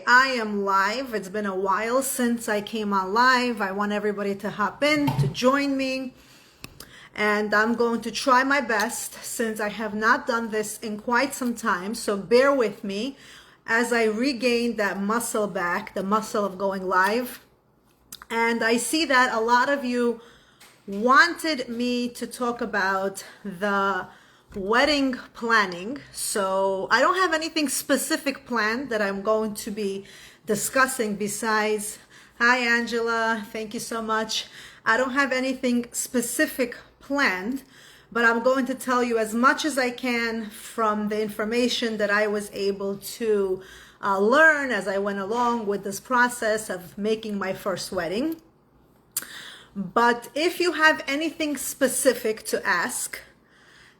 I am live. It's been a while since I came on live. I want everybody to hop in, to join me. And I'm going to try my best since I have not done this in quite some time. So bear with me as I regain that muscle back, the muscle of going live. And I see that a lot of you wanted me to talk about the wedding planning. So I don't have anything specific planned that I'm going to be discussing besides, hi Angela, thank you so much. I don't have anything specific planned, but I'm going to tell you as much as I can from the information that I was able to learn as I went along with this process of making my first wedding. But if you have anything specific to ask,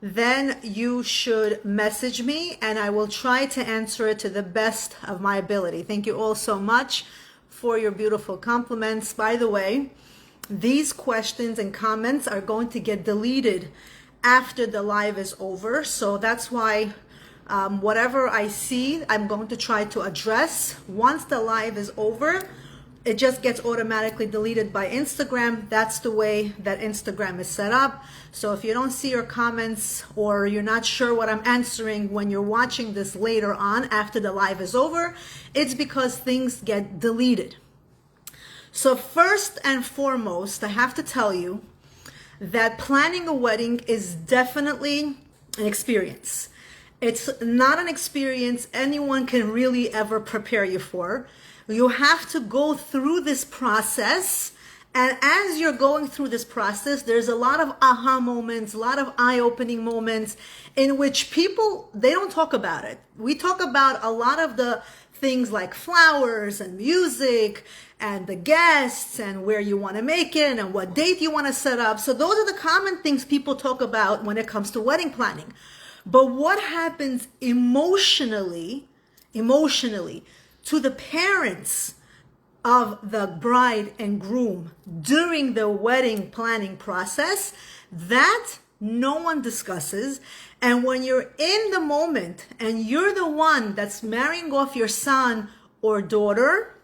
then you should message me and I will try to answer it to the best of my ability. Thank you all so much for your beautiful compliments. By the way, these questions and comments are going to get deleted after the live is over. So that's why whatever I see, I'm going to try to address. Once the live is over, it just gets automatically deleted by Instagram. That's the way that Instagram is set up. So if you don't see your comments or you're not sure what I'm answering when you're watching this later on after the live is over, it's because things get deleted. So first and foremost, I have to tell you that planning a wedding is definitely an experience. It's not an experience anyone can really ever prepare you for. You have to go through this process. And as you're going through this process, there's a lot of aha moments, a lot of eye-opening moments in which people, they don't talk about it. We talk about a lot of the things like flowers and music and the guests and where you want to make it and what date you want to set up. So those are the common things people talk about when it comes to wedding planning. But what happens emotionally to the parents of the bride and groom during the wedding planning process, that no one discusses. And when you're in the moment and you're the one that's marrying off your son or daughter,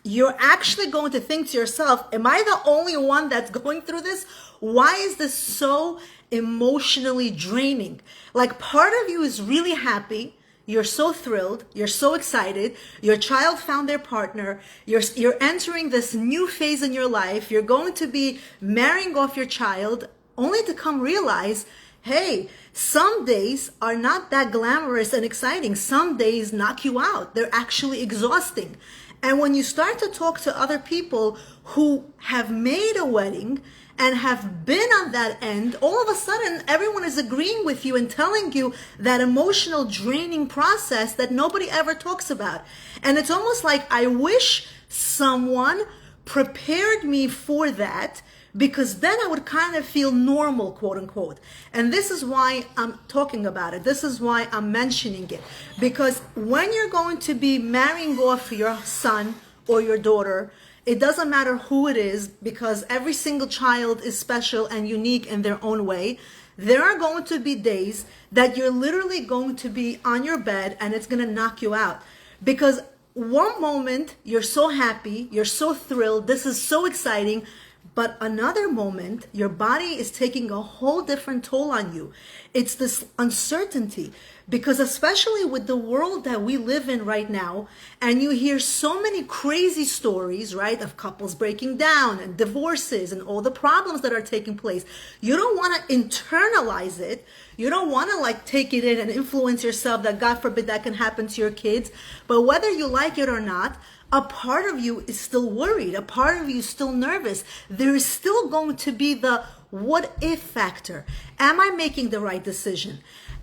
you're actually going to think to yourself, am I the only one that's going through this? Why is this so emotionally draining? Like, part of you is really happy. You're so thrilled. You're so excited. Your child found their partner. You're entering this new phase in your life. You're going to be marrying off your child, only to come realize, hey, some days are not that glamorous and exciting. Some days knock you out. They're actually exhausting. And when you start to talk to other people who have made a wedding and have been on that end, all of a sudden everyone is agreeing with you and telling you that emotional draining process that nobody ever talks about. And it's almost like I wish someone prepared me for that, because then I would kind of feel normal, quote unquote. And this is why I'm talking about it. This is why I'm mentioning it. Because when you're going to be marrying off your son or your daughter, it doesn't matter who it is, because every single child is special and unique in their own way. There are going to be days that you're literally going to be on your bed and it's going to knock you out. Because one moment you're so happy, you're so thrilled, this is so exciting. But another moment, your body is taking a whole different toll on you. It's this uncertainty, because especially with the world that we live in right now, and you hear so many crazy stories, right, of couples breaking down and divorces and all the problems that are taking place. You don't want to internalize it. You don't want to take it in and influence yourself that God forbid that can happen to your kids. But whether you like it or not, a part of you is still worried. A part of you is still nervous. There is still going to be the what if factor. Am I making the right decision?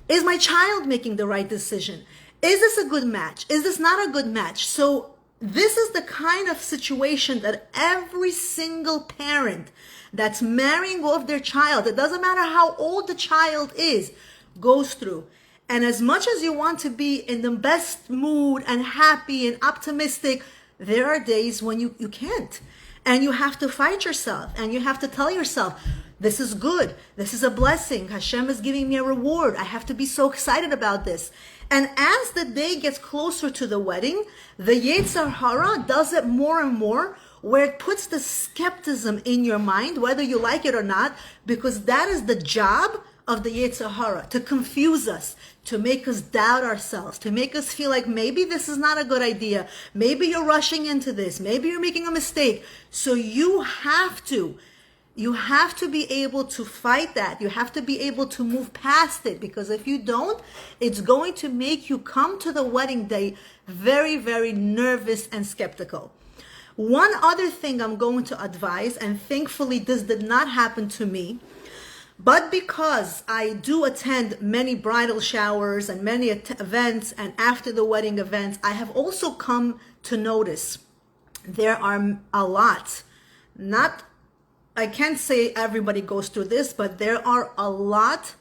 Is my child making the right decision? Is this a good match? Is this not a good match? So this is the kind of situation that every single parent that's marrying off their child, it doesn't matter how old the child is, goes through. And as much as you want to be in the best mood and happy and optimistic, there are days when you can't. And you have to fight yourself and you have to tell yourself, This is good. This is a blessing. Hashem is giving me a reward. I have to be so excited about this. And as the day gets closer to the wedding, the Yetzer Hara does it more and more, where it puts the skepticism in your mind, whether you like it or not, because that is the job of the Yetzer Hara, to confuse us, to make us doubt ourselves, to make us feel like maybe this is not a good idea. Maybe you're rushing into this. Maybe you're making a mistake. So you have to be able to fight that. You have to be able to move past it, because if you don't, it's going to make you come to the wedding day very, very nervous and skeptical. One other thing I'm going to advise, and thankfully this did not happen to me, but because I do attend many bridal showers and many events and after the wedding events, I have also come to notice there are a lot, I can't say everybody goes through this, but there are a lot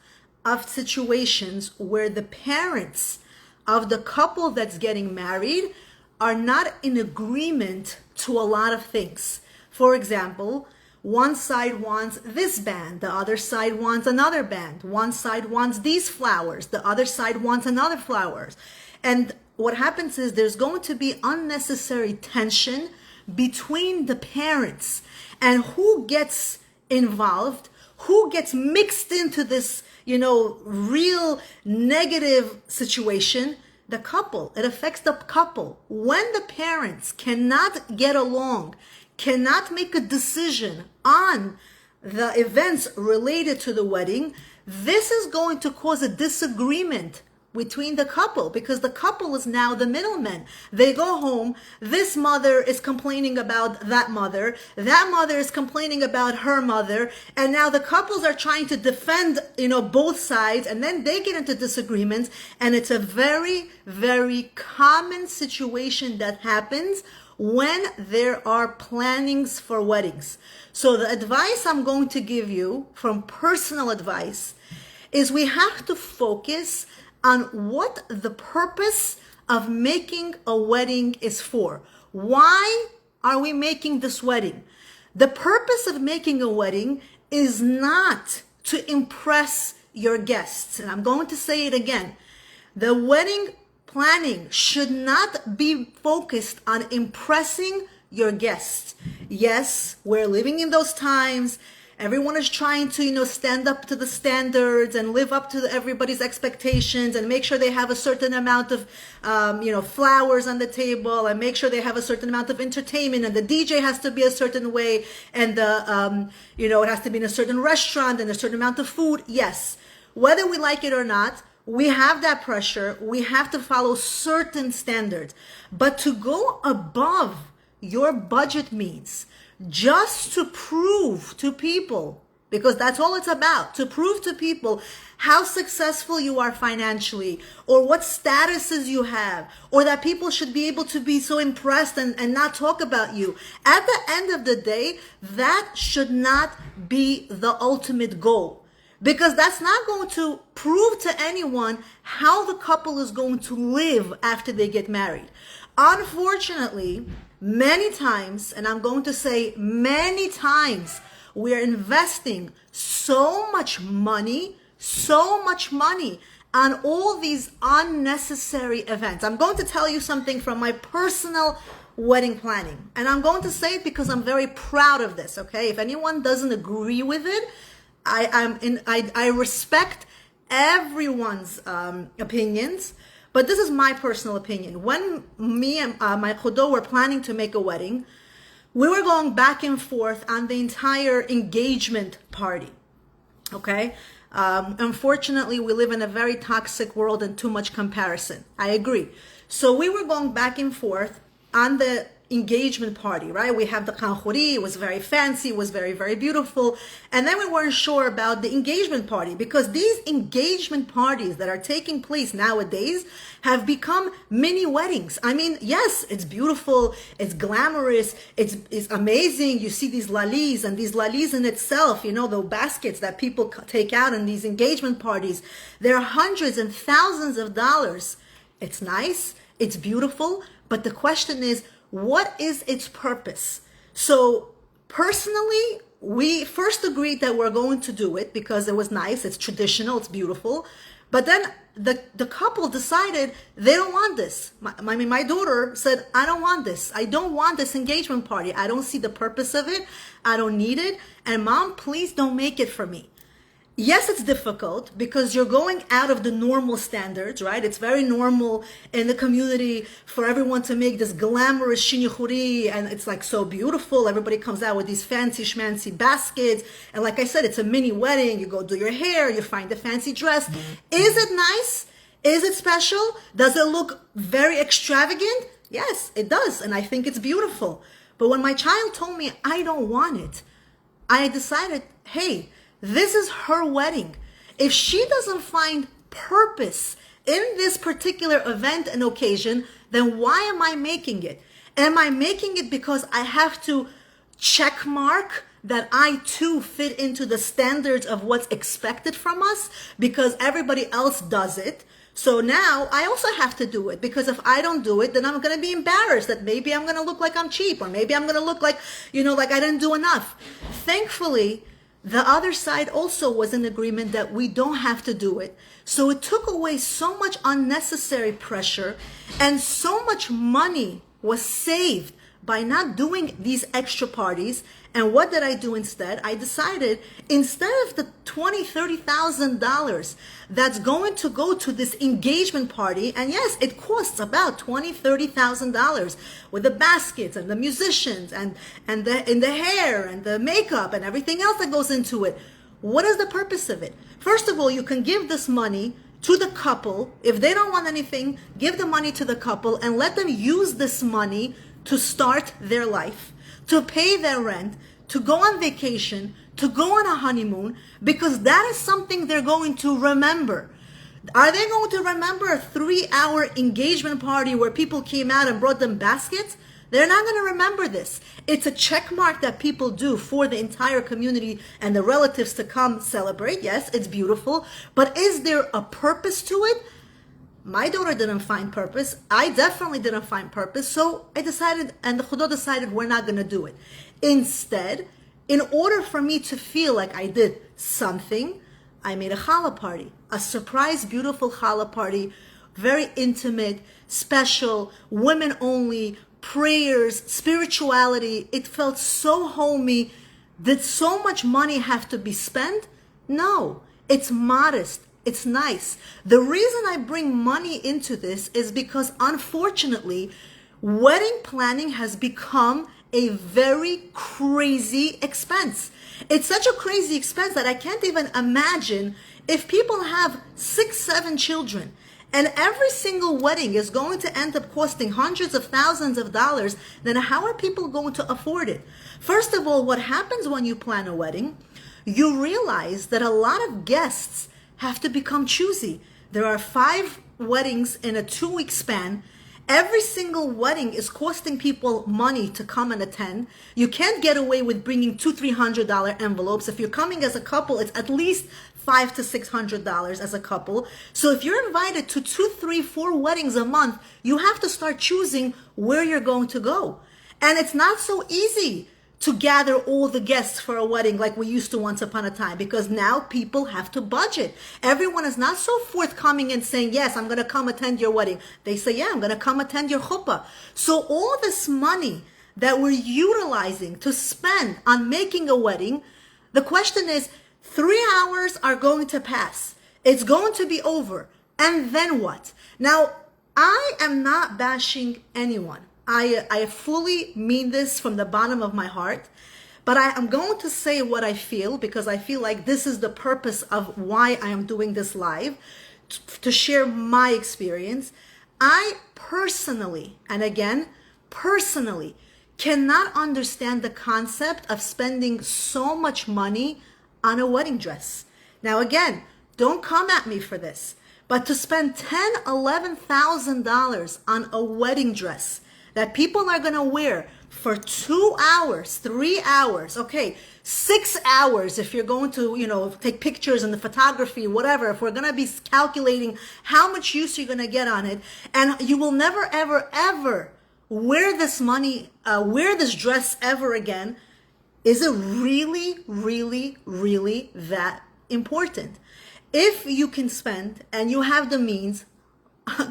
of situations where the parents of the couple that's getting married are not in agreement to a lot of things. For example, one side wants this band, the other side wants another band. One side wants these flowers, the other side wants another flowers. And what happens is there's going to be unnecessary tension between the parents. And who gets involved, who gets mixed into this, real negative situation? The couple. It affects the couple. When the parents cannot get along, cannot make a decision on the events related to the wedding, this is going to cause a disagreement between the couple, because the couple is now the middleman. They go home, this mother is complaining about that mother is complaining about her mother, and now the couples are trying to defend, both sides, and then they get into disagreements, and it's a very, very common situation that happens when there are plannings for weddings. So the advice I'm going to give you, from personal advice, is we have to focus on what the purpose of making a wedding is for. Why are we making this wedding? The purpose of making a wedding is not to impress your guests. And I'm going to say it again. The wedding planning should not be focused on impressing your guests. Yes, we're living in those times. Everyone is trying to, stand up to the standards and live up to everybody's expectations and make sure they have a certain amount of, flowers on the table, and make sure they have a certain amount of entertainment, and the DJ has to be a certain way, and it has to be in a certain restaurant and a certain amount of food. Yes, whether we like it or not, we have that pressure. We have to follow certain standards, but to go above your budget means, just to prove to people, because that's all it's about, to prove to people how successful you are financially, or what statuses you have, or that people should be able to be so impressed and not talk about you. At the end of the day, that should not be the ultimate goal, because that's not going to prove to anyone how the couple is going to live after they get married. Unfortunately, many times, and I'm going to say many times, we are investing so much money on all these unnecessary events. I'm going to tell you something from my personal wedding planning, and I'm going to say it because I'm very proud of this, okay? If anyone doesn't agree with it, I respect everyone's opinions, but this is my personal opinion. When me and my Chodo were planning to make a wedding, we were going back and forth on the entire engagement party, okay? Unfortunately, we live in a very toxic world and too much comparison. I agree. So we were going back and forth on the engagement party, right? We have the kanchuri, it was very fancy, it was very, very beautiful. And then we weren't sure about the engagement party, because these engagement parties that are taking place nowadays have become mini weddings. I mean, yes, it's beautiful, it's glamorous, it's amazing. You see these lalis, and these lalis in itself, the baskets that people take out in these engagement parties, they're hundreds and thousands of dollars. It's nice, it's beautiful, but the question is, what is its purpose? So personally, we first agreed that we're going to do it because it was nice, it's traditional, it's beautiful. But then the couple decided they don't want this. My daughter said, I don't want this. I don't want this engagement party. I don't see the purpose of it. I don't need it. And mom, please don't make it for me. Yes, it's difficult because you're going out of the normal standards, right? It's very normal in the community for everyone to make this glamorous shinichuri, and it's like so beautiful. Everybody comes out with these fancy schmancy baskets. And like I said, it's a mini wedding. You go do your hair, you find a fancy dress. Is it nice? Is it special? Does it look very extravagant? Yes, it does. And I think it's beautiful. But when my child told me I don't want it, I decided, hey, this is her wedding. If she doesn't find purpose in this particular event and occasion, then why am I making it? Am I making it because I have to check mark that I too fit into the standards of what's expected from us because everybody else does it? So now I also have to do it, because if I don't do it, then I'm going to be embarrassed that maybe I'm going to look like I'm cheap, or maybe I'm going to look like, like I didn't do enough. Thankfully, the other side also was in agreement that we don't have to do it. So it took away so much unnecessary pressure, and so much money was saved by not doing these extra parties. And what did I do instead? I decided, instead of the $20,000, $30,000 that's going to go to this engagement party, and yes, it costs about $20,000, $30,000 with the baskets and the musicians and the hair and the makeup and everything else that goes into it. What is the purpose of it? First of all, you can give this money to the couple. If they don't want anything, give the money to the couple and let them use this money to start their life, to pay their rent, to go on vacation, to go on a honeymoon, because that is something they're going to remember. Are they going to remember a 3-hour engagement party where people came out and brought them baskets? They're not going to remember this. It's a check mark that people do for the entire community and the relatives to come celebrate. Yes, it's beautiful, but is there a purpose to it? My daughter didn't find purpose. I definitely didn't find purpose. So I decided, and the Chudo decided, we're not going to do it. Instead, in order for me to feel like I did something, I made a challah party, a surprise, beautiful challah party, very intimate, special, women only, prayers, spirituality. It felt so homey. Did so much money have to be spent? No, it's modest. It's nice. The reason I bring money into this is because, unfortunately, wedding planning has become a very crazy expense. It's such a crazy expense that I can't even imagine if people have 6, 7 children and every single wedding is going to end up costing hundreds of thousands of dollars, then how are people going to afford it? First of all, what happens when you plan a wedding? You realize that a lot of guests have to become choosy. There are 5 weddings in a 2-week span. Every single wedding is costing people money to come and attend. You can't get away with bringing $200-$300 envelopes. If you're coming as a couple, it's at least $500 to $600 as a couple. So if you're invited to 2, 3, 4 weddings a month, you have to start choosing where you're going to go. And it's not so easy to gather all the guests for a wedding like we used to once upon a time, because now people have to budget. Everyone is not so forthcoming and saying, yes, I'm going to come attend your wedding. They say, yeah, I'm going to come attend your chuppah. So all this money that we're utilizing to spend on making a wedding, the question is, 3 hours are going to pass. It's going to be over. And then what? Now, I am not bashing anyone. I fully mean this from the bottom of my heart, but I am going to say what I feel, because I feel like this is the purpose of why I am doing this live, to share my experience. I personally, and again, personally, cannot understand the concept of spending so much money on a wedding dress. Now again, don't come at me for this, but to spend $10,000, $11,000 on a wedding dress that people are going to wear for 2 hours, 3 hours, okay, 6 hours if you're going to, take pictures and the photography, whatever, if we're going to be calculating how much use you're going to get on it, and you will never, ever, ever wear this dress ever again, Is it really, really, really that important? If you can spend and you have the means,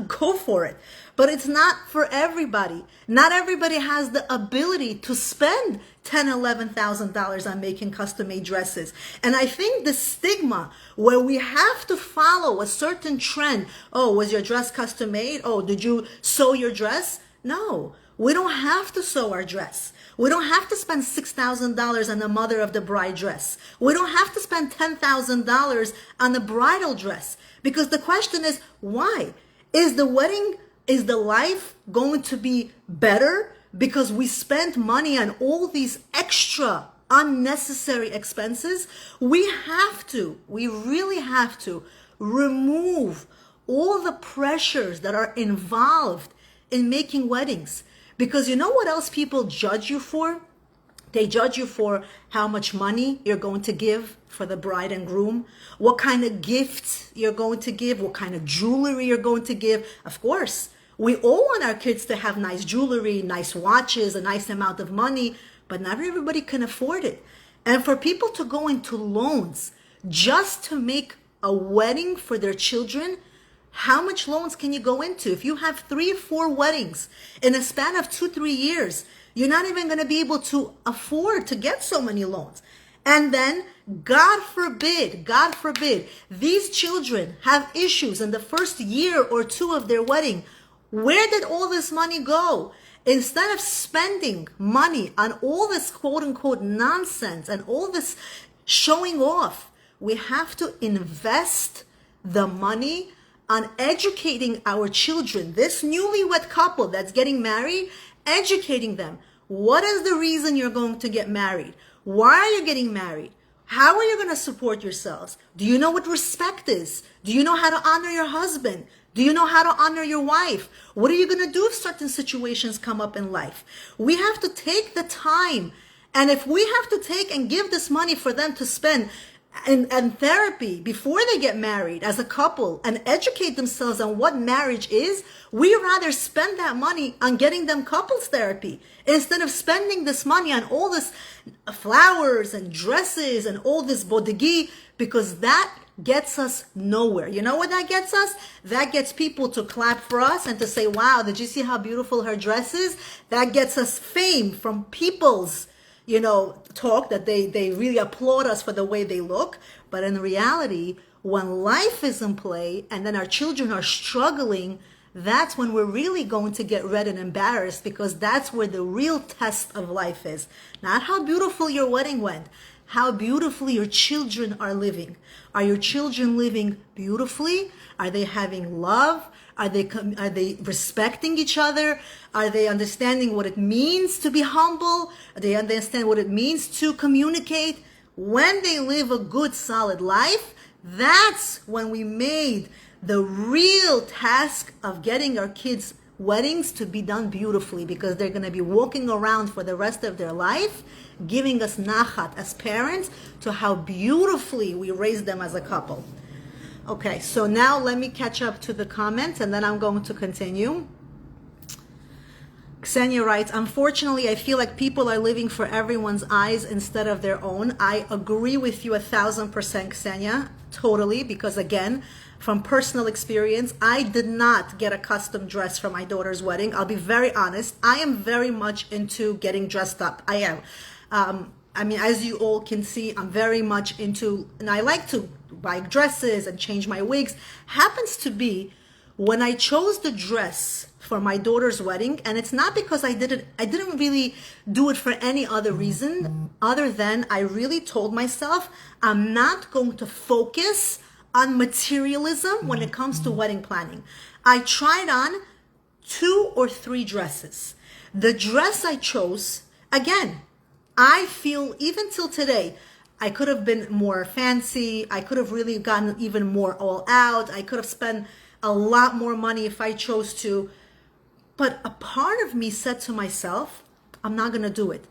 go for it. But it's not for everybody. Not everybody has the ability to spend $10,000, $11,000 on making custom-made dresses. And I think the stigma where we have to follow a certain trend, oh, was your dress custom-made? Oh, did you sew your dress? No, we don't have to sew our dress. We don't have to spend $6,000 on the mother of the bride dress. We don't have to spend $10,000 on the bridal dress. Because the question is, why? Is the life going to be better because we spent money on all these extra unnecessary expenses? We really have to remove all the pressures that are involved in making weddings. Because you know what else people judge you for? They judge you for how much money you're going to give for the bride and groom, what kind of gifts you're going to give, what kind of jewelry you're going to give. Of course, we all want our kids to have nice jewelry, nice watches, a nice amount of money, but not everybody can afford it. And for people to go into loans just to make a wedding for their children, how much loans can you go into? If you have 3 or 4 weddings in a span of 2-3 years, you're not even going to be able to afford to get so many loans. And then, God forbid, these children have issues in the first year or 2 of their wedding. Where did all this money go? Instead of spending money on all this quote unquote nonsense and all this showing off, we have to invest the money on educating our children, this newlywed couple that's getting married, educating them. What is the reason you're going to get married? Why are you getting married? How are you going to support yourselves? Do you know what respect is? Do you know how to honor your husband? Do you know how to honor your wife? What are you going to do if certain situations come up in life? We have to take the time. And if we have to take and give this money for them to spend and therapy before they get married as a couple and educate themselves on what marriage is, we rather spend that money on getting them couples therapy instead of spending this money on all this flowers and dresses and all this bodegi, because that gets us nowhere. You know what that gets us? That gets people to clap for us and to say, wow, did you see how beautiful her dress is? That gets us fame from people's talk, that they really applaud us for the way they look. But in reality, when life is in play and then our children are struggling, that's when we're really going to get red and embarrassed, because that's where the real test of life is. Not how beautiful your wedding went, how beautifully your children are living. Are your children living beautifully? Are they having love? Are they respecting each other? Are they understanding what it means to be humble? Do they understand what it means to communicate? When they live a good, solid life, that's when we made the real task of getting our kids' weddings to be done beautifully, because they're going to be walking around for the rest of their life, giving us nachat as parents to how beautifully we raised them as a couple. Okay, so now let me catch up to the comments and then I'm going to continue. Ksenia writes, unfortunately, I feel like people are living for everyone's eyes instead of their own. I agree with you 1,000%, Ksenia, totally, because again, from personal experience, I did not get a custom dress for my daughter's wedding. I'll be very honest. I am very much into getting dressed up. I am. As you all can see, I'm very much into, and I like to buy dresses and change my wigs. Happens to be when I chose the dress for my daughter's wedding, and it's not because I didn't really do it for any other reason other than I really told myself I'm not going to focus on materialism when it comes to wedding planning. I tried on 2 or 3 dresses. The dress I chose, again, I feel even till today, I could have been more fancy. I could have really gotten even more all out. I could have spent a lot more money if I chose to. But a part of me said to myself, I'm not going to do it.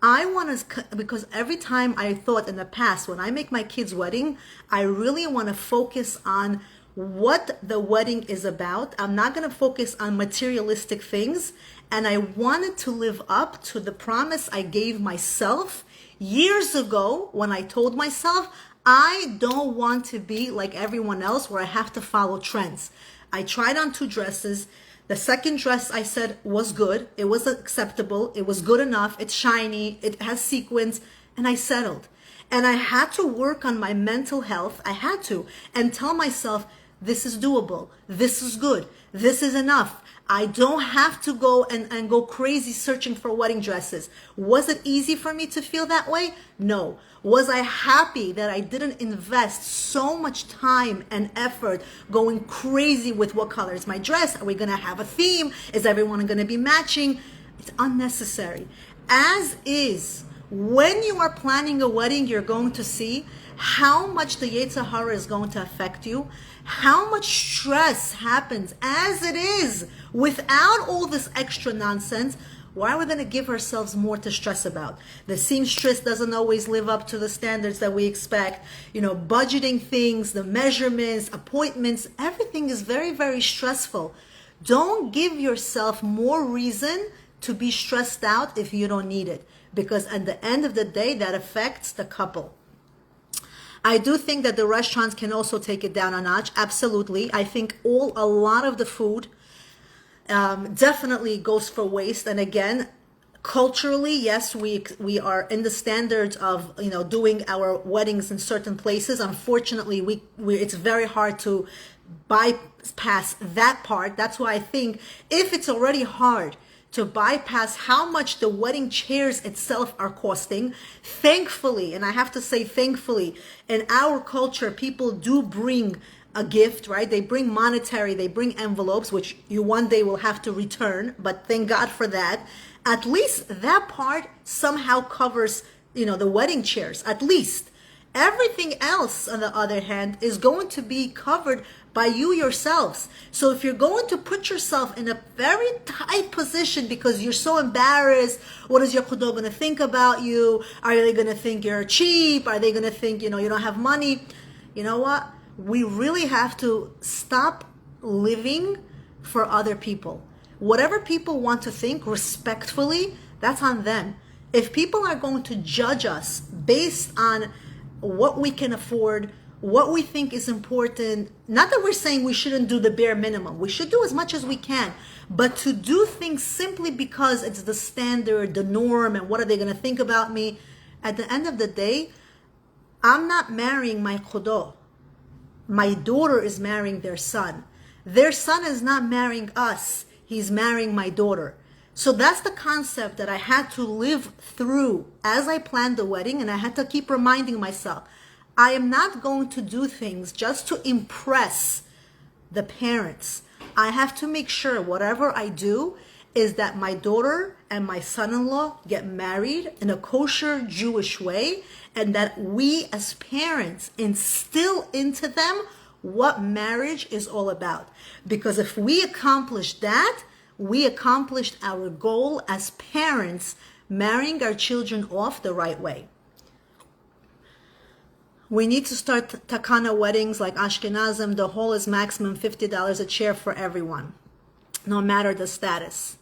I want to, because every time I thought in the past, when I make my kid's wedding, I really want to focus on what the wedding is about. I'm not going to focus on materialistic things. And I wanted to live up to the promise I gave myself years ago when I told myself, I don't want to be like everyone else where I have to follow trends. I tried on 2 dresses. The second dress I said was good. It was acceptable. It was good enough. It's shiny. It has sequins. And I settled. And I had to work on my mental health. I had to. And tell myself, this is doable. This is good. This is enough. I don't have to go and go crazy searching for wedding dresses. Was it easy for me to feel that way? No. Was I happy that I didn't invest so much time and effort going crazy with what color is my dress? Are we going to have a theme? Is everyone going to be matching? It's unnecessary. As is, when you are planning a wedding, you're going to see how much the Yetzer Hara is going to affect you, how much stress happens as it is without all this extra nonsense. Why are we going to give ourselves more to stress about? The seamstress doesn't always live up to the standards that we expect. Budgeting things, the measurements, appointments, everything is very, very stressful. Don't give yourself more reason to be stressed out if you don't need it, because at the end of the day, that affects the couple. I do think that the restaurants can also take it down a notch. Absolutely. I think a lot of the food definitely goes for waste. And again, culturally, yes, we are in the standards of doing our weddings in certain places. Unfortunately, it's very hard to bypass that part. That's why I think if it's already hard to bypass how much the wedding chairs itself are costing. Thankfully, and I have to say thankfully, in our culture, people do bring a gift, right? They bring monetary, they bring envelopes, which you one day will have to return, but thank God for that. At least that part somehow covers, the wedding chairs, at least. Everything else, on the other hand, is going to be covered by you yourselves. So if you're going to put yourself in a very tight position because you're so embarrassed, what is your kudo going to think about you? Are they going to think you're cheap? Are they going to think, you don't have money? You know what? We really have to stop living for other people. Whatever people want to think respectfully, that's on them. If people are going to judge us based on what we can afford, what we think is important, not that we're saying we shouldn't do the bare minimum. We should do as much as we can. But to do things simply because it's the standard, the norm, and what are they going to think about me? At the end of the day, I'm not marrying my chodo. My daughter is marrying their son. Their son is not marrying us. He's marrying my daughter. So that's the concept that I had to live through as I planned the wedding, and I had to keep reminding myself, I am not going to do things just to impress the parents. I have to make sure whatever I do is that my daughter and my son-in-law get married in a kosher Jewish way, and that we as parents instill into them what marriage is all about. Because if we accomplish that, we accomplished our goal as parents, marrying our children off the right way. We need to start takana weddings like Ashkenazim. The hall is maximum $50 a chair for everyone, no matter the status.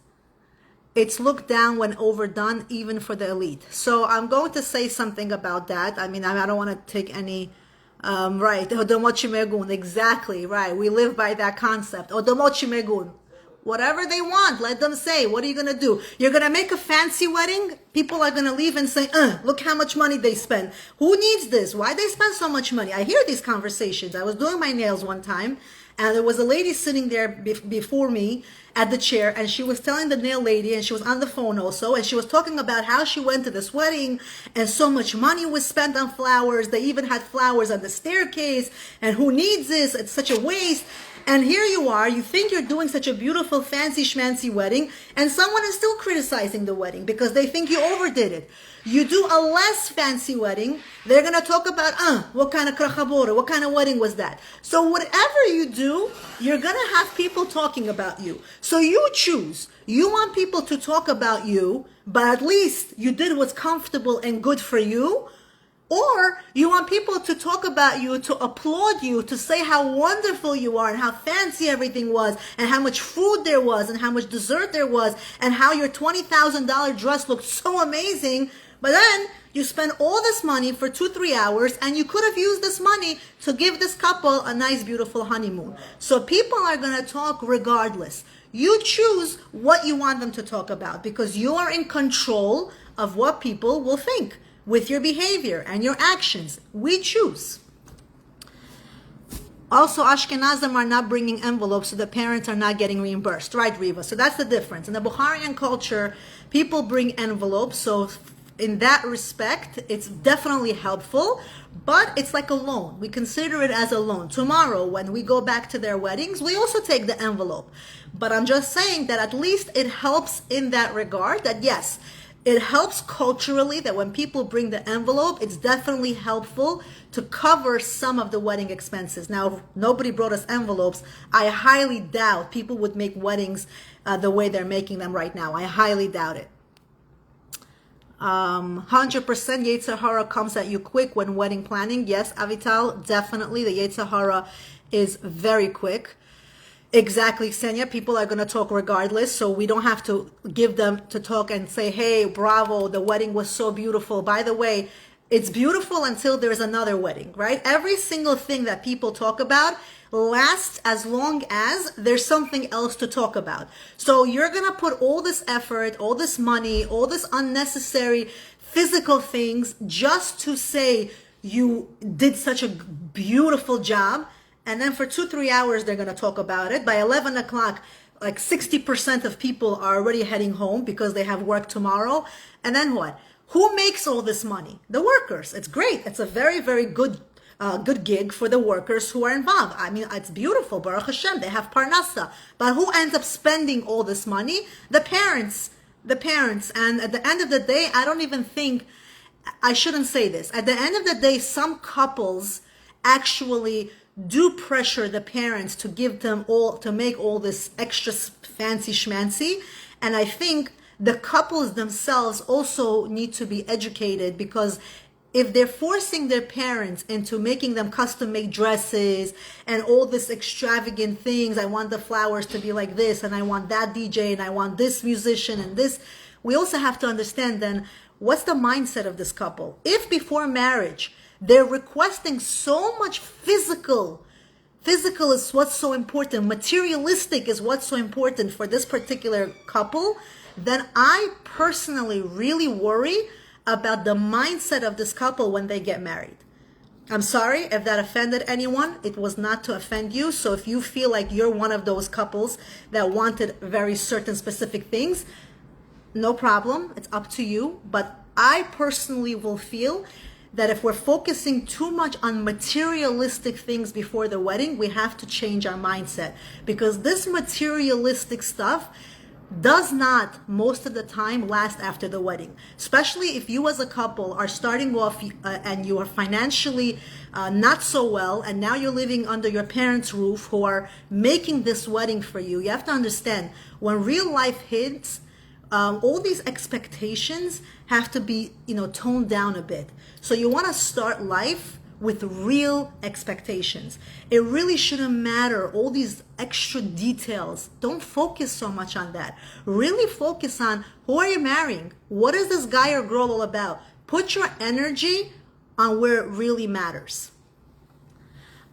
It's looked down when overdone, even for the elite. So I'm going to say something about that. I don't want to take any, right, Odomochi Megun, exactly, right. We live by that concept. Odomochi Megun. Whatever they want, let them say. What are you going to do? You're going to make a fancy wedding? People are going to leave and say, look how much money they spend. Who needs this? Why they spend so much money? I hear these conversations. I was doing my nails one time, and there was a lady sitting there before me at the chair, and she was telling the nail lady, and she was on the phone also, and she was talking about how she went to this wedding, and so much money was spent on flowers. They even had flowers on the staircase, and who needs this? It's such a waste. And here you are, you think you're doing such a beautiful, fancy, schmancy wedding, and someone is still criticizing the wedding because they think you overdid it. You do a less fancy wedding, they're going to talk about, what kind of krachabora, what kind of wedding was that? So whatever you do, you're going to have people talking about you. So you choose. You want people to talk about you, but at least you did what's comfortable and good for you. Or you want people to talk about you, to applaud you, to say how wonderful you are and how fancy everything was and how much food there was and how much dessert there was and how your $20,000 dress looked so amazing. But then You spend all this money for 2-3 hours, and you could have used this money to give this couple a nice, beautiful honeymoon. So people are going to talk regardless. You choose what you want them to talk about, because you are in control of what people will think with your behavior and your actions. We choose. Also, Ashkenazim are not bringing envelopes, so the parents are not getting reimbursed. Right, Riva? So that's the difference. In the Bukharian culture, people bring envelopes, so in that respect, it's definitely helpful, but it's like a loan. We consider it as a loan. Tomorrow, when we go back to their weddings, we also take the envelope. But I'm just saying that at least it helps in that regard, that yes, it helps culturally, that when people bring the envelope, it's definitely helpful to cover some of the wedding expenses. Now, if nobody brought us envelopes, I highly doubt people would make weddings the way they're making them right now. I highly doubt it. 100% Yetzer Hara comes at you quick when wedding planning. Yes, Avital, definitely. The Yetzer Hara is very quick. Exactly, Senya. People are going to talk regardless, so we don't have to give them to talk and say, hey, bravo, the wedding was so beautiful. By the way, it's beautiful until there's another wedding, right? Every single thing that people talk about lasts as long as there's something else to talk about. So you're going to put all this effort, all this money, all this unnecessary physical things just to say you did such a beautiful job. And then for 2-3 hours, they're going to talk about it. By 11 o'clock, like 60% of people are already heading home because they have work tomorrow. And then what? Who makes all this money? The workers. It's great. It's a very, very good gig for the workers who are involved. I mean, it's beautiful. Baruch Hashem, they have parnasa. But who ends up spending all this money? The parents. The parents. And at the end of the day, I don't even think, I shouldn't say this. At the end of the day, some couples actually do pressure the parents to give them all, to make all this extra fancy schmancy. And I think the couples themselves also need to be educated, because if they're forcing their parents into making them custom made dresses and all this extravagant things, I want the flowers to be like this, and I want that DJ, and I want this musician and this, we also have to understand then what's the mindset of this couple. If before marriage they're requesting so much physical is what's so important, materialistic is what's so important for this particular couple, then I personally really worry about the mindset of this couple when they get married. I'm sorry if that offended anyone. It was not to offend you. So if you feel like you're one of those couples that wanted very certain specific things, no problem. It's up to you. But I personally will feel that if we're focusing too much on materialistic things before the wedding, we have to change our mindset, because this materialistic stuff does not most of the time last after the wedding. Especially if you as a couple are starting off and you are financially not so well, and now you're living under your parents' roof who are making this wedding for you. You have to understand, when real life hits, all these expectations have to be, toned down a bit. So you want to start life with real expectations. It really shouldn't matter all these extra details. Don't focus so much on that. Really focus on, who are you marrying? What is this guy or girl all about? Put your energy on where it really matters.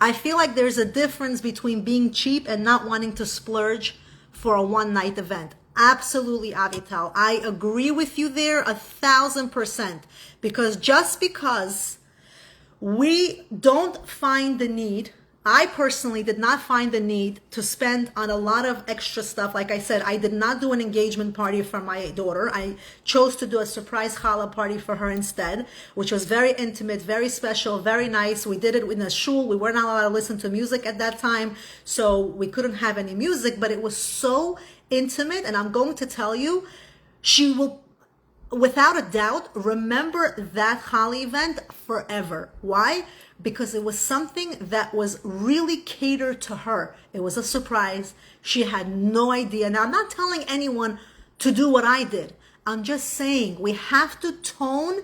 I feel like there's a difference between being cheap and not wanting to splurge for a one-night event. Absolutely, Avital. I agree with you there 1,000%. Because just because we don't find the need, I personally did not find the need to spend on a lot of extra stuff. Like I said, I did not do an engagement party for my daughter. I chose to do a surprise challah party for her instead, which was very intimate, very special, very nice. We did it in a shul. We were not allowed to listen to music at that time, so we couldn't have any music, but it was so intimate. And I'm going to tell you, she will, without a doubt, remember that challah event forever. Why? Because it was something that was really catered to her. It was a surprise. She had no idea. Now, I'm not telling anyone to do what I did. I'm just saying we have to tone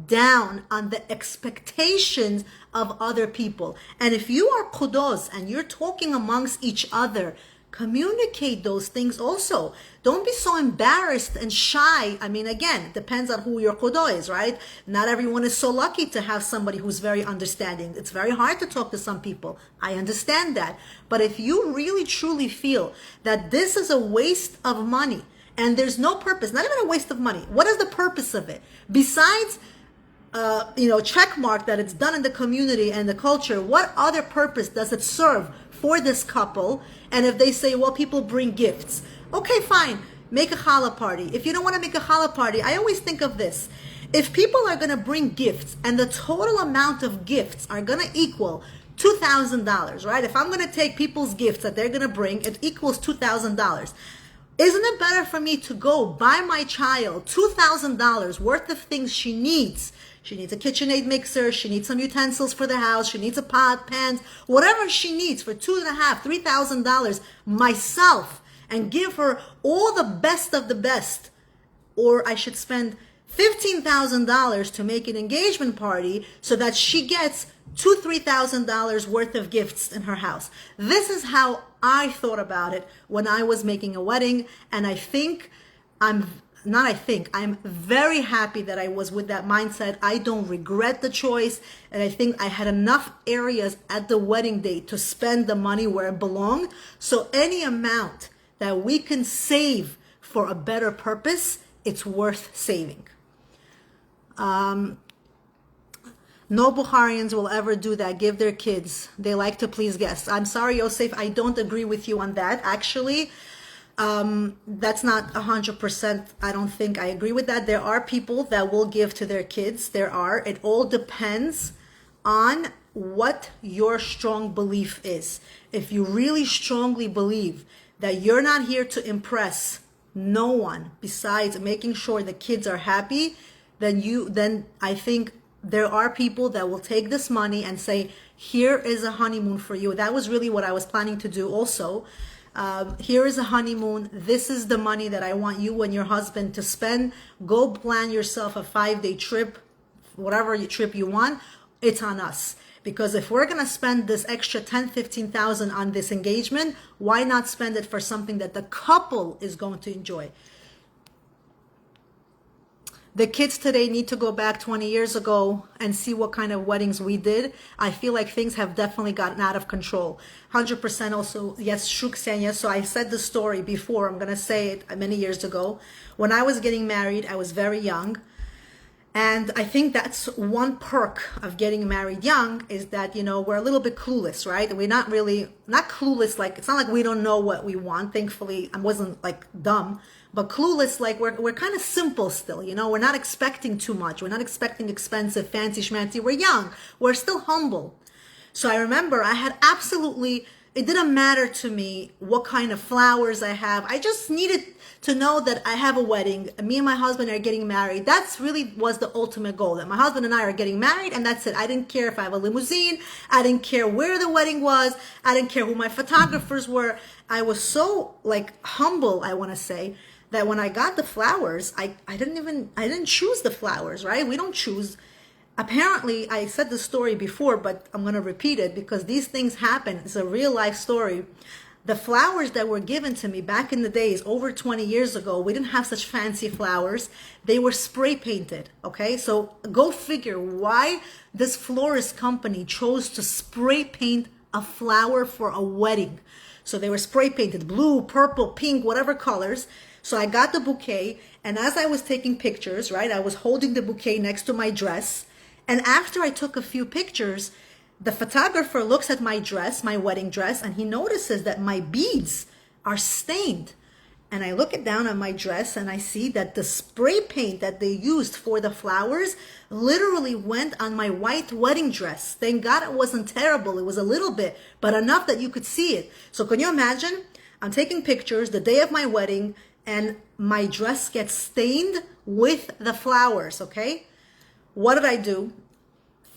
down on the expectations of other people. And if you are kudos and you're talking amongst each other, communicate those things also. Don't be so embarrassed and shy. I mean, again, it depends on who your kudo is, right? Not everyone is so lucky to have somebody who's very understanding. It's very hard to talk to some people. I understand that. But if you really truly feel that this is a waste of money and there's no purpose, not even a waste of money, what is the purpose of it? Besides check mark that it's done in the community and the culture, what other purpose does it serve for this couple? And if they say, well, people bring gifts, okay, fine, make a challah party. If you don't want to make a challah party, I always think of this. If people are going to bring gifts and the total amount of gifts are going to equal $2,000, right? If I'm going to take people's gifts that they're going to bring, it equals $2,000. Isn't it better for me to go buy my child $2,000 worth of things she needs? She needs a KitchenAid mixer. She needs some utensils for the house. She needs a pot, pans, whatever she needs for $2,500, $3,000 myself, and give her all the best of the best. Or I should spend $15,000 to make an engagement party so that she gets $2,000, $3,000 worth of gifts in her house. This is how I thought about it when I was making a wedding, and I'm very happy that I was with that mindset. I don't regret the choice, and I think I had enough areas at the wedding day to spend the money where it belonged. So any amount that we can save for a better purpose, it's worth saving. No Bukharians will ever do that, give their kids. They like to please guests. I'm sorry, Yosef, I don't agree with you on that. Actually, that's not 100%. I don't think I agree with that. There are people that will give to their kids. There are. It all depends on what your strong belief is. If you really strongly believe that you're not here to impress no one besides making sure the kids are happy, then I think there are people that will take this money and say, here is a honeymoon for you. That was really what I was planning to do also. Here is a honeymoon. This is the money that I want you and your husband to spend. Go plan yourself a 5-day trip, whatever trip you want. It's on us. Because if we're going to spend this extra $10,000, $15,000 on this engagement, why not spend it for something that the couple is going to enjoy? The kids today need to go back 20 years ago and see what kind of weddings we did. I feel like things have definitely gotten out of control. 100% also, yes, Shuk Sanya. So I said the story before. I'm going to say it many years ago. When I was getting married, I was very young. And I think that's one perk of getting married young is that, we're a little bit clueless, right? We're not clueless, like, it's not like we don't know what we want. Thankfully, I wasn't like dumb, but clueless, like we're kind of simple still, we're not expecting too much. We're not expecting expensive, fancy schmancy. We're young. We're still humble. So I remember I had it didn't matter to me what kind of flowers I have. I just needed to know that I have a wedding. Me and my husband are getting married. That's really was the ultimate goal, that my husband and I are getting married, and that's it. I didn't care if I have a limousine. I didn't care where the wedding was. I didn't care who my photographers were. I was so humble, I want to say, that when I got the flowers, I didn't choose the flowers, right? We don't choose. Apparently, I said the story before, but I'm going to repeat it because these things happen. It's a real life story. The flowers that were given to me back in the days, over 20 years ago, we didn't have such fancy flowers. They were spray painted, okay? So go figure why this florist company chose to spray paint a flower for a wedding. So they were spray painted, blue, purple, pink, whatever colors. So I got the bouquet, and as I was taking pictures, right, I was holding the bouquet next to my dress. And after I took a few pictures, the photographer looks at my dress, my wedding dress, and he notices that my beads are stained. And I look down at my dress and I see that the spray paint that they used for the flowers literally went on my white wedding dress. Thank God it wasn't terrible. It was a little bit, but enough that you could see it. So can you imagine? I'm taking pictures the day of my wedding and my dress gets stained with the flowers, okay? What did I do?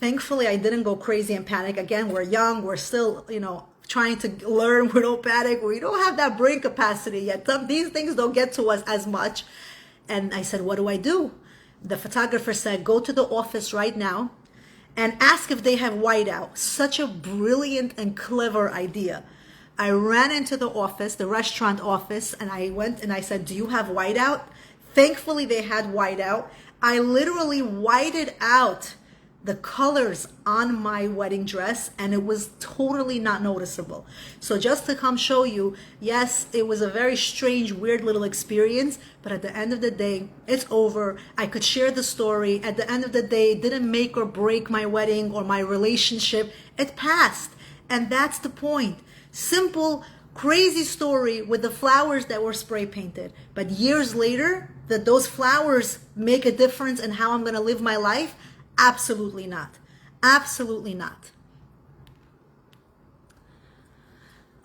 Thankfully, I didn't go crazy and panic. Again, we're young. We're still, trying to learn. We don't panic. We don't have that brain capacity yet. These things don't get to us as much. And I said, what do I do? The photographer said, go to the office right now and ask if they have whiteout. Such a brilliant and clever idea. I ran into the office, the restaurant office, and I went and I said, do you have whiteout? Thankfully, they had whiteout. I literally whited out the colors on my wedding dress, and it was totally not noticeable. So just to come show you, yes, it was a very strange, weird little experience, but at the end of the day, it's over. I could share the story. At the end of the day, it didn't make or break my wedding or my relationship. It passed. And that's the point. Simple, crazy story with the flowers that were spray painted. But years later, that those flowers make a difference in how I'm going to live my life? Absolutely not. Absolutely not.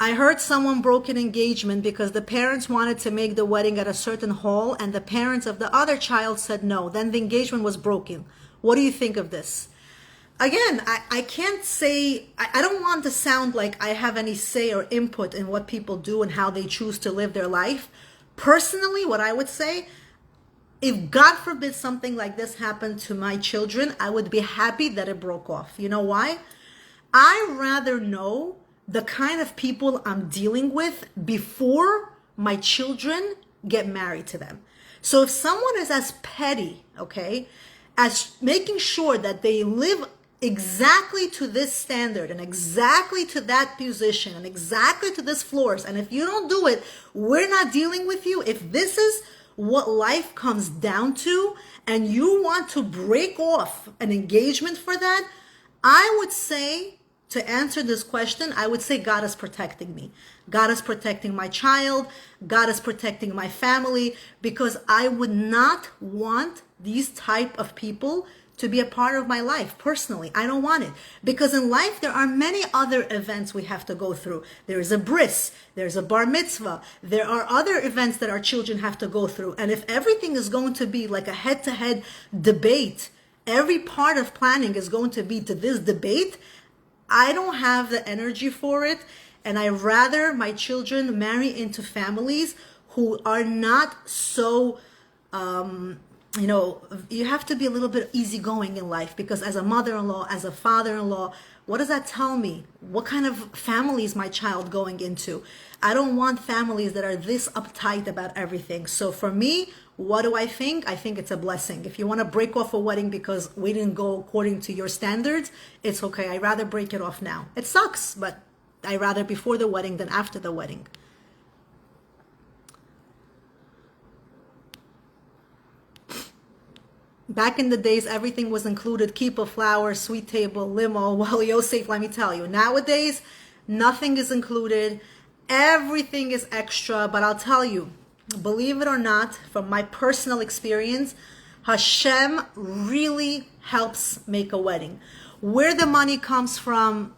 I heard someone broke an engagement because the parents wanted to make the wedding at a certain hall and the parents of the other child said no. Then the engagement was broken. What do you think of this? Again, I can't say, I don't want to sound like I have any say or input in what people do and how they choose to live their life. Personally, what I would say, if God forbid something like this happened to my children, I would be happy that it broke off. You know why? I rather know the kind of people I'm dealing with before my children get married to them. So if someone is as petty, okay, as making sure that they live exactly to this standard and exactly to that position and exactly to this floors, and if you don't do it, we're not dealing with you. If this is what life comes down to and you want to break off an engagement for that, I would say, to answer this question, I would say God is protecting me. God is protecting my child. God is protecting my family, because I would not want these type of people to be a part of my life. Personally, I don't want it, because in life there are many other events we have to go through. There is a bris, there's a bar mitzvah, there are other events that our children have to go through. And if everything is going to be like a head-to-head debate, every part of planning is going to be to this debate, I don't have the energy for it. And I rather my children marry into families who are not so you have to be a little bit easygoing in life, because as a mother-in-law, as a father-in-law, what does that tell me? What kind of family is my child going into? I don't want families that are this uptight about everything. So for me, what do I think? I think it's a blessing. If you want to break off a wedding because we didn't go according to your standards, it's okay. I'd rather break it off now. It sucks, but I'd rather before the wedding than after the wedding. Back in the days, everything was included. Keep of flowers, sweet table, limo. Well, Yosef, let me tell you, nowadays, nothing is included. Everything is extra. But I'll tell you, believe it or not, from my personal experience, Hashem really helps make a wedding. Where the money comes from,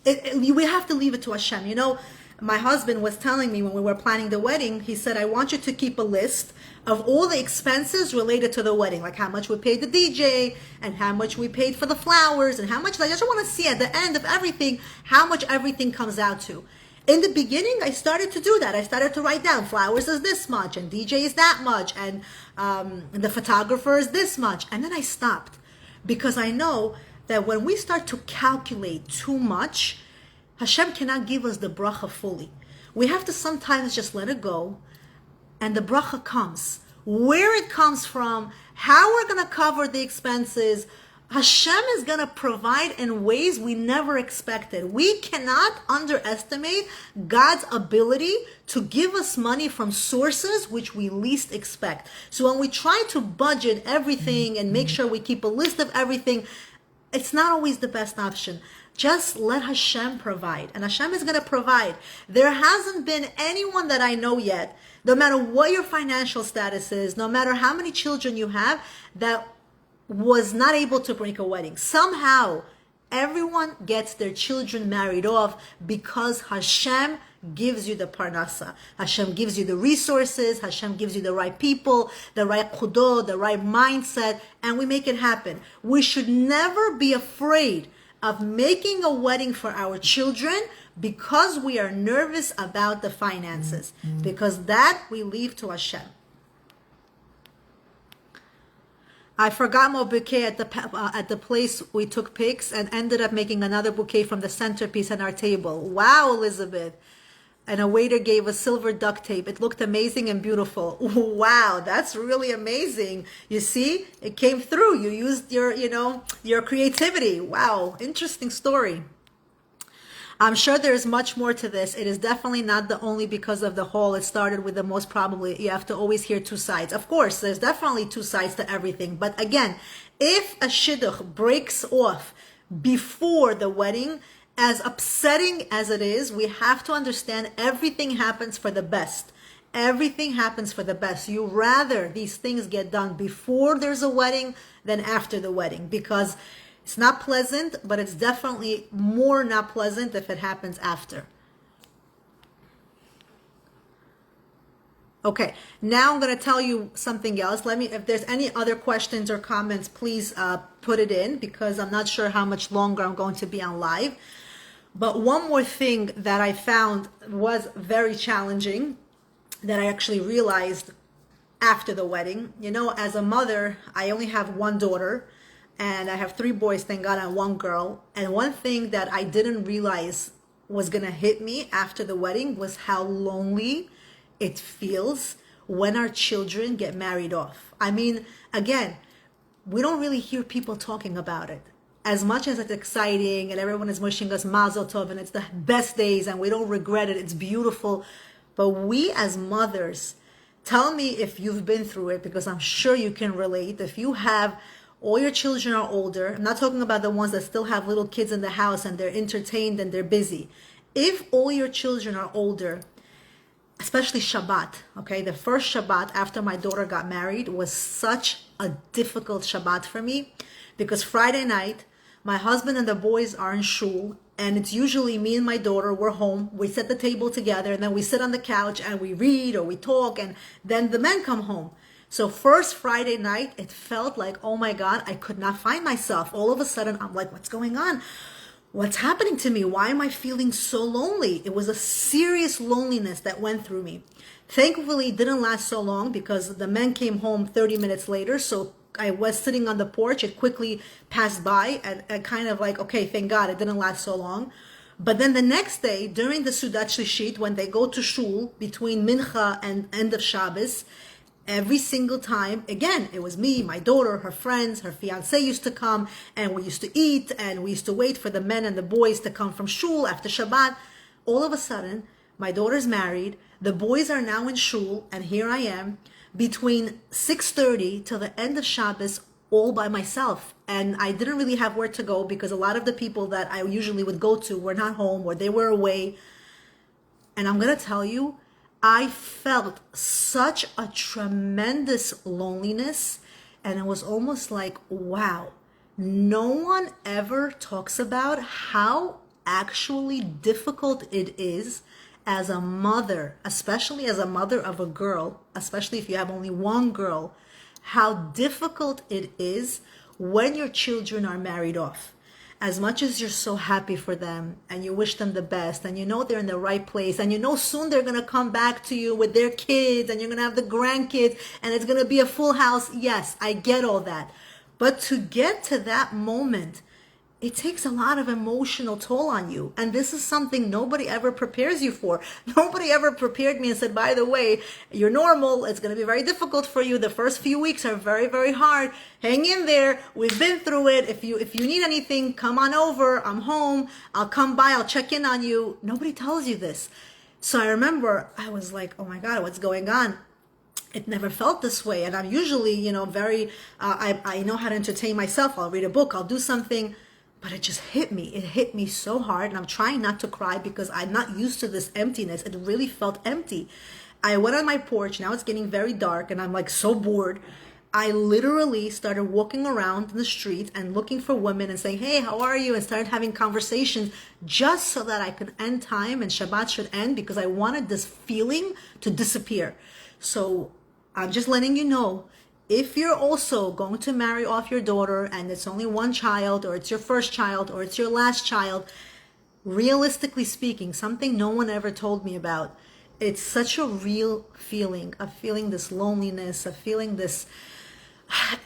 we have to leave it to Hashem. You know, my husband was telling me when we were planning the wedding, he said, I want you to keep a list of all the expenses related to the wedding, like how much we paid the DJ and how much we paid for the flowers and how much, I just want to see at the end of everything, how much everything comes out to. In the beginning, I started to do that. I started to write down flowers is this much and DJ is that much and the photographer is this much. And then I stopped, because I know that when we start to calculate too much, Hashem cannot give us the bracha fully. We have to sometimes just let it go, and the bracha comes. Where it comes from, how we're going to cover the expenses, Hashem is going to provide in ways we never expected. We cannot underestimate God's ability to give us money from sources which we least expect. So when we try to budget everything and make sure we keep a list of everything, it's not always the best option. Just let Hashem provide, and Hashem is going to provide. There hasn't been anyone that I know yet, no matter what your financial status is, no matter how many children you have, that was not able to break a wedding. Somehow, everyone gets their children married off because Hashem gives you the parnasa. Hashem gives you the resources. Hashem gives you the right people, the right kudo, the right mindset, and we make it happen. We should never be afraid of making a wedding for our children because we are nervous about the finances, because that we leave to Hashem. I forgot my bouquet at the place we took pics and ended up making another bouquet from the centerpiece on our table. Wow, Elizabeth. and a waiter gave us silver duct tape. It looked amazing and beautiful. Wow, that's really amazing. You see, it came through. You used your creativity. Wow, interesting story. I'm sure there's much more to this. It is definitely not the only because of the whole. It started with the most probably. You have to always hear two sides. Of course, there's definitely two sides to everything. But again, if a shidduch breaks off before the wedding, as upsetting as it is, we have to understand everything happens for the best. Everything happens for the best. You rather these things get done before there's a wedding than after the wedding, because it's not pleasant, but it's definitely more not pleasant if it happens after. Okay, now I'm going to tell you something else. If there's any other questions or comments, please put it in, because I'm not sure how much longer I'm going to be on live. But one more thing that I found was very challenging, that I actually realized after the wedding. As a mother, I only have one daughter, and I have 3 boys, thank God, and 1 girl. And one thing that I didn't realize was going to hit me after the wedding was how lonely it feels when our children get married off. I mean, again, we don't really hear people talking about it. As much as it's exciting and everyone is wishing us mazel tov and it's the best days and we don't regret it, it's beautiful. But we as mothers, tell me if you've been through it, because I'm sure you can relate. If you have, all your children are older. I'm not talking about the ones that still have little kids in the house and they're entertained and they're busy. If all your children are older, especially Shabbat, okay? The first Shabbat after my daughter got married was such a difficult Shabbat for me, because Friday night, my husband and the boys are in shul, and it's usually me and my daughter, we're home, we set the table together, and then we sit on the couch and we read or we talk, and then the men come home. So first Friday night, it felt like, oh my God, I could not find myself. All of a sudden, I'm like, what's going on? What's happening to me? Why am I feeling so lonely? It was a serious loneliness that went through me. Thankfully, it didn't last so long, because the men came home 30 minutes later, so I was sitting on the porch. It quickly passed by, and kind of like, okay, thank God it didn't last so long. But then the next day, during the Sudat Shlishit, when they go to shul between Mincha and end of Shabbos, every single time, again, it was me, my daughter, her friends, her fiance used to come, and we used to eat, and we used to wait for the men and the boys to come from shul after Shabbat. All of a sudden, my daughter's married, the boys are now in shul, and here I am, between 6:30 till the end of Shabbos, all by myself. And I didn't really have where to go, because a lot of the people that I usually would go to were not home, or they were away. And I'm going to tell you, I felt such a tremendous loneliness, and it was almost like, wow, no one ever talks about how actually difficult it is as a mother, especially as a mother of a girl, especially if you have only one girl, how difficult it is when your children are married off. As much as you're so happy for them and you wish them the best, and you know they're in the right place, and you know soon they're going to come back to you with their kids, and you're going to have the grandkids, and it's going to be a full house. Yes, I get all that. But to get to that moment, it takes a lot of emotional toll on you. And this is something nobody ever prepares you for. Nobody ever prepared me and said, by the way, you're normal. It's going to be very difficult for you. The first few weeks are very, very hard. Hang in there. We've been through it. If you need anything, come on over. I'm home. I'll come by. I'll check in on you. Nobody tells you this. So I remember I was like, oh my God, what's going on? It never felt this way. And I'm usually, very, I know how to entertain myself. I'll read a book. I'll do something. But it just hit me. It hit me so hard. And I'm trying not to cry, because I'm not used to this emptiness. It really felt empty. I went on my porch. Now it's getting very dark, and I'm like so bored. I literally started walking around in the street and looking for women and saying, hey, how are you? And started having conversations just so that I could end time and Shabbat should end, because I wanted this feeling to disappear. So I'm just letting you know, if you're also going to marry off your daughter and it's only one child, or it's your first child, or it's your last child, realistically speaking, something no one ever told me about, it's such a real feeling of feeling this loneliness, of feeling this,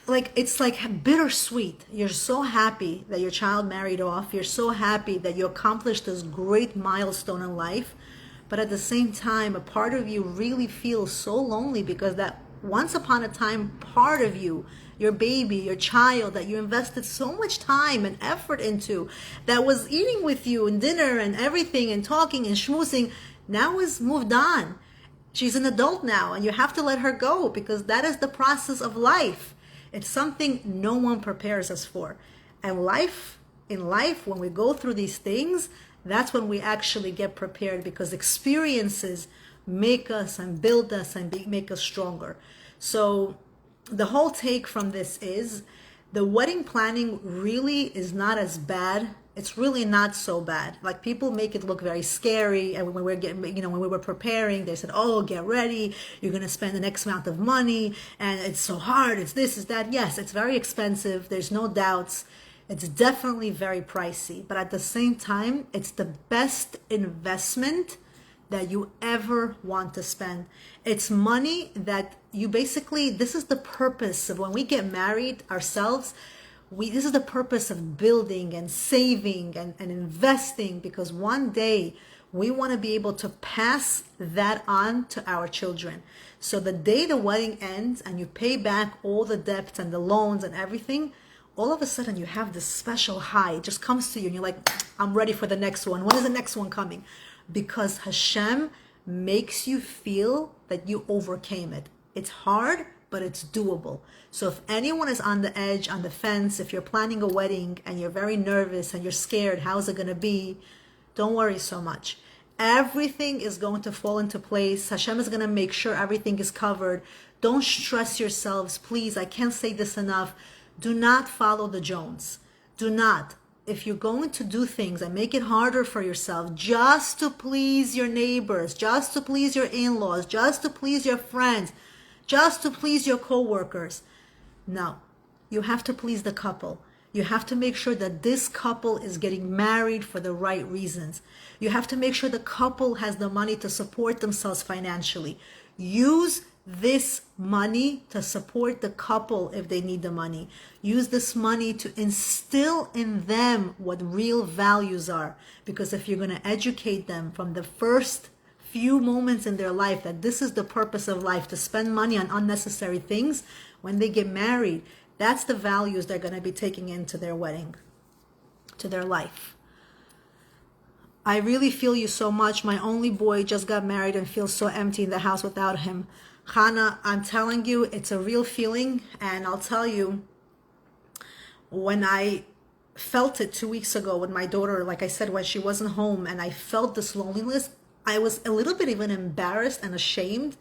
like, it's like bittersweet. You're so happy that your child married off. You're so happy that you accomplished this great milestone in life. but at the same time, a part of you really feels so lonely because that once upon a time part of you, your baby, your child that you invested so much time and effort into, that was eating with you and dinner and everything and talking and schmoozing, now is moved on. She's an adult now, and you have to let her go because that is the process of life. It's something no one prepares us for. And in life, when we go through these things, that's when we actually get prepared, because experiences make us and build us and make us stronger. So the whole take from this is the wedding planning really is not as bad. It's really not so bad. Like, people make it look very scary. And when when we were preparing, they said, oh, get ready. You're going to spend the X amount of money and it's so hard. It's this, it's that. Yes, it's very expensive. There's no doubts. It's definitely very pricey. But at the same time, it's the best investment that you ever want to spend. It's money that you basically, this is the purpose of when we get married ourselves. This is the purpose of building and saving and investing, because one day we want to be able to pass that on to our children. So the day the wedding ends and you pay back all the debts and the loans and everything, all of a sudden you have this special high. It just comes to you and you're like, I'm ready for the next one. When is the next one coming? Because Hashem makes you feel that you overcame it. It's hard, but it's doable. So if anyone is on the edge, on the fence, if you're planning a wedding and you're very nervous and you're scared, how's it going to be? Don't worry so much. Everything is going to fall into place. Hashem is going to make sure everything is covered. Don't stress yourselves. Please, I can't say this enough. Do not follow the Jones. Do not. If you're going to do things and make it harder for yourself just to please your neighbors, just to please your in-laws, just to please your friends, just to please your co-workers, no. You have to please the couple. You have to make sure that this couple is getting married for the right reasons. You have to make sure the couple has the money to support themselves financially. Use this money to support the couple if they need the money. Use this money to instill in them what real values are. Because if you're going to educate them from the first few moments in their life that this is the purpose of life, to spend money on unnecessary things, when they get married, that's the values they're going to be taking into their wedding, to their life. I really feel you so much. My only boy just got married and feels so empty in the house without him. Hannah, I'm telling you, it's a real feeling. And I'll tell you, when I felt it 2 weeks ago with my daughter, like I said, when she wasn't home, and I felt this loneliness, I was a little bit even embarrassed and ashamed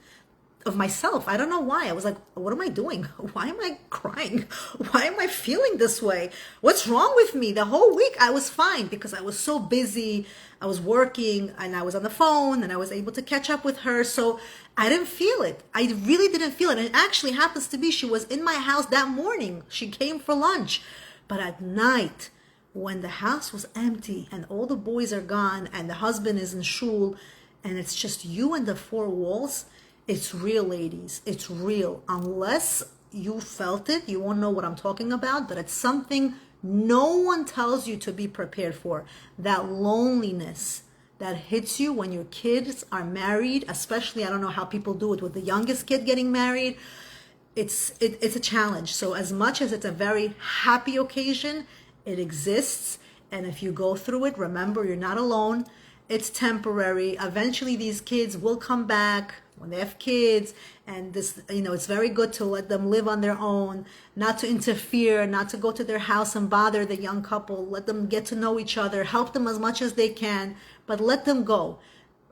of myself. I don't know why. I was like, what am I doing? Why am I crying? Why am I feeling this way? What's wrong with me? The whole week I was fine because I was so busy. I was working and I was on the phone and I was able to catch up with her. So I didn't feel it. I really didn't feel it. And it actually happens to be, she was in my house that morning. She came for lunch. But at night, when the house was empty and all the boys are gone and the husband is in shul and it's just you and the four walls, it's real, ladies. It's real. Unless you felt it, you won't know what I'm talking about, but it's something no one tells you to be prepared for. That loneliness that hits you when your kids are married, especially, I don't know how people do it with the youngest kid getting married. It's a challenge. So as much as it's a very happy occasion, it exists. And if you go through it, remember, you're not alone. It's temporary. Eventually these kids will come back when they have kids, and this, it's very good to let them live on their own, not to interfere, not to go to their house and bother the young couple. Let them get to know each other, help them as much as they can, but let them go.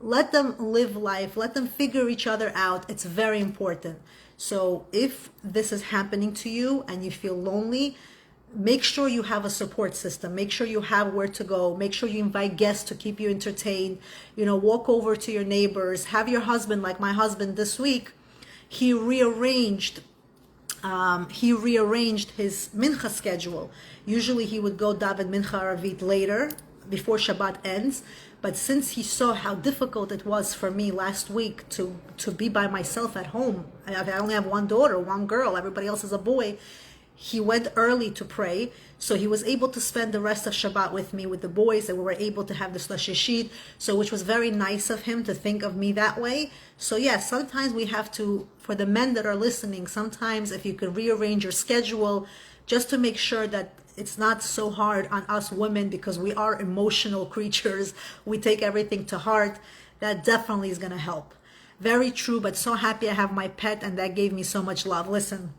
Let them live life. Let them figure each other out. It's very important. So if this is happening to you and you feel lonely, make sure you have a support system. Make sure you have where to go. Make sure you invite guests to keep you entertained. Walk over to your neighbors. Have your husband, like my husband this week, he rearranged his mincha schedule. Usually he would go daven mincha aravit later, before Shabbat ends. But since he saw how difficult it was for me last week to be by myself at home, I only have one daughter, one girl, everybody else is a boy. he went early to pray, so he was able to spend the rest of Shabbat with me, with the boys, and we were able to have this lashishit, so which was very nice of him to think of me that way. So yes, sometimes we have to, for the men that are listening, sometimes if you could rearrange your schedule just to make sure that it's not so hard on us women, because we are emotional creatures, we take everything to heart, that definitely is going to help. Very true, but so happy I have my pet, and that gave me so much love. Listen,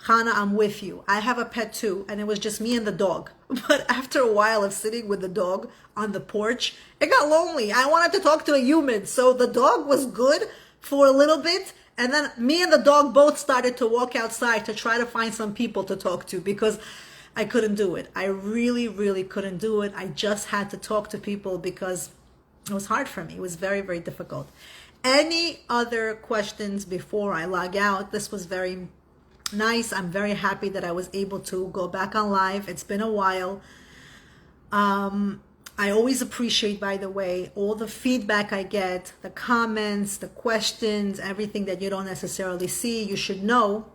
Chana, I'm with you. I have a pet too, and it was just me and the dog. But after a while of sitting with the dog on the porch, it got lonely. I wanted to talk to a human. So the dog was good for a little bit, and then me and the dog both started to walk outside to try to find some people to talk to, because I couldn't do it. I really, really couldn't do it. I just had to talk to people because it was hard for me. It was very, very difficult. Any other questions before I log out? This was very nice. I'm very happy that I was able to go back on live. It's been a while. I always appreciate, by the way, all the feedback I get, the comments, the questions, everything that you don't necessarily see. You should know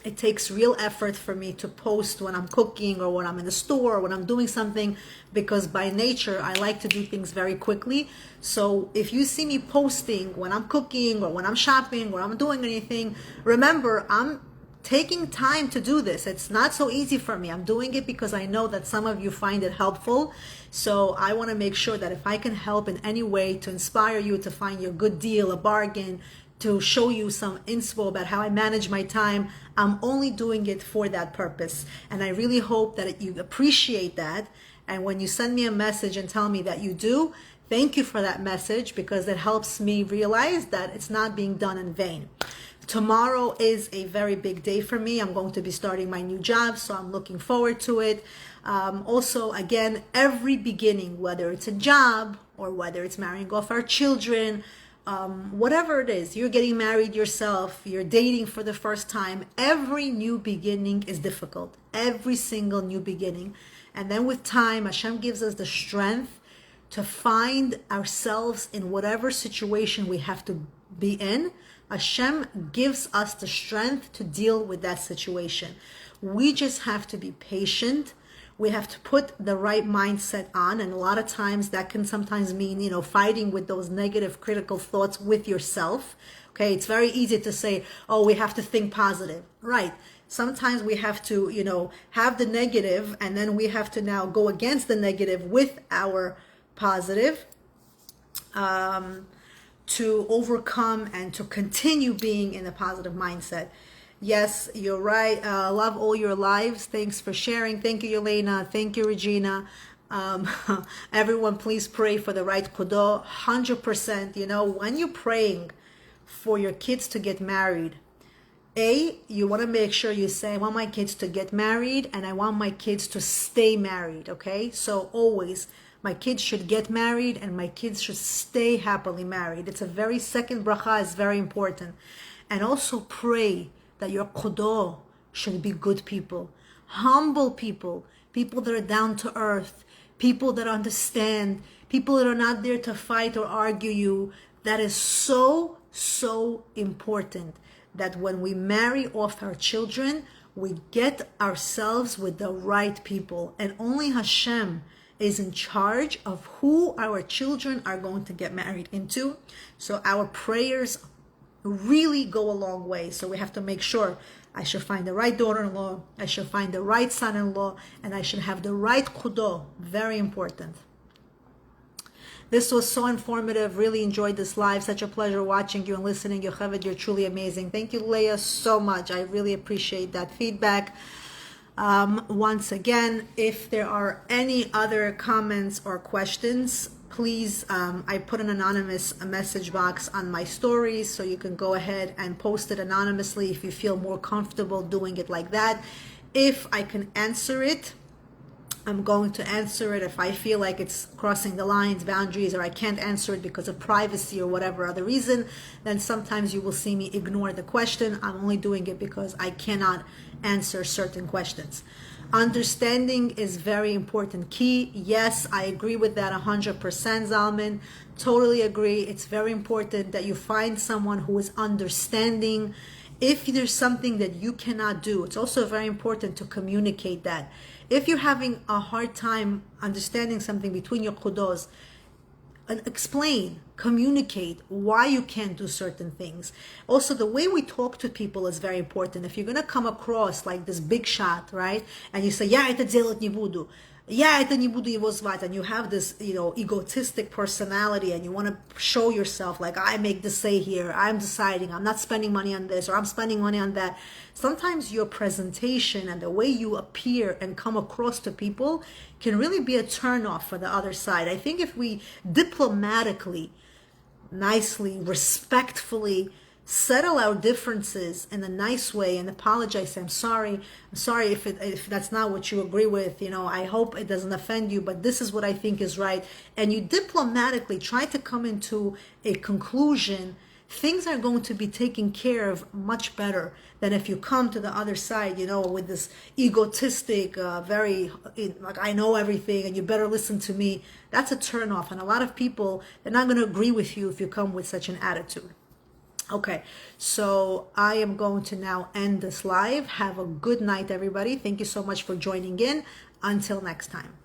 it takes real effort for me to post when I'm cooking or when I'm in the store or when I'm doing something, because by nature, I like to do things very quickly. So if you see me posting when I'm cooking or when I'm shopping or I'm doing anything, remember, I'm taking time to do this. It's not so easy for me. I'm doing it because I know that some of you find it helpful. So I want to make sure that if I can help in any way to inspire you to find your good deal, a bargain, to show you some inspo about how I manage my time, I'm only doing it for that purpose. And I really hope that you appreciate that. And when you send me a message and tell me that you do, thank you for that message, because it helps me realize that it's not being done in vain. Tomorrow is a very big day for me. I'm going to be starting my new job, so I'm looking forward to it. Also, again, every beginning, whether it's a job or whether it's marrying off our children, whatever it is, you're getting married yourself, you're dating for the first time, every new beginning is difficult. Every single new beginning. And then with time, Hashem gives us the strength to find ourselves in whatever situation we have to be in. Hashem gives us the strength to deal with that situation. We just have to be patient. We have to put the right mindset on, and a lot of times that can sometimes mean, fighting with those negative, critical thoughts with yourself. Okay, it's very easy to say, oh, we have to think positive. Right. Sometimes we have to, have the negative, and then we have to now go against the negative with our positive to overcome and to continue being in a positive mindset. Yes, you're right. Love all your lives. Thanks for sharing. Thank you, Yelena. Thank you, Regina. Everyone, please pray for the right kudo. 100%. When you're praying for your kids to get married, you want to make sure you say, I want my kids to get married and I want my kids to stay married. Okay? So always, my kids should get married and my kids should stay happily married. It's a very second bracha is very important. And also pray that your kudo should be good people, humble people, people that are down to earth, people that understand, people that are not there to fight or argue you. That is so, so important, that when we marry off our children, we get ourselves with the right people. And only Hashem is in charge of who our children are going to get married into. So our prayers really go a long way. So we have to make sure I should find the right daughter-in-law, I should find the right son-in-law, and I should have the right kudo. Very important. This was so informative. Really enjoyed this live. Such a pleasure watching you and listening. Yocheved, you're truly amazing. Thank you, Leah, so much. I really appreciate that feedback. Once again, if there are any other comments or questions, please, I put an anonymous message box on my stories, so you can go ahead and post it anonymously if you feel more comfortable doing it like that. If I can answer it, I'm going to answer it. If I feel like it's crossing the lines, boundaries, or I can't answer it because of privacy or whatever other reason, then sometimes you will see me ignore the question. I'm only doing it because I cannot answer certain questions. Understanding is very important key. Yes, I agree with that 100%, Zalman. Totally agree. It's very important that you find someone who is understanding If there's something that you cannot do, it's also very important to communicate that. If you're having a hard time understanding something between your kudos, and explain, communicate why you can't do certain things. Also, the way we talk to people is very important. If you're going to come across like this big shot, right? And you say, yeah, это делать не буду. Yeah, это не буду его звать. And you have this, egotistic personality and you want to show yourself like, I make the say here. I'm deciding. I'm not spending money on this or I'm spending money on that. Sometimes your presentation and the way you appear and come across to people can really be a turnoff for the other side. I think if we diplomatically, nicely, respectfully settle our differences in a nice way and apologize, say, I'm sorry if that's not what you agree with, I hope it doesn't offend you, but this is what I think is right, and you diplomatically try to come into a conclusion, things are going to be taken care of much better than if you come to the other side, with this egotistic, very, like, I know everything and you better listen to me. That's a turnoff. And a lot of people, they're not going to agree with you if you come with such an attitude. Okay, so I am going to now end this live. Have a good night, everybody. Thank you so much for joining in. Until next time.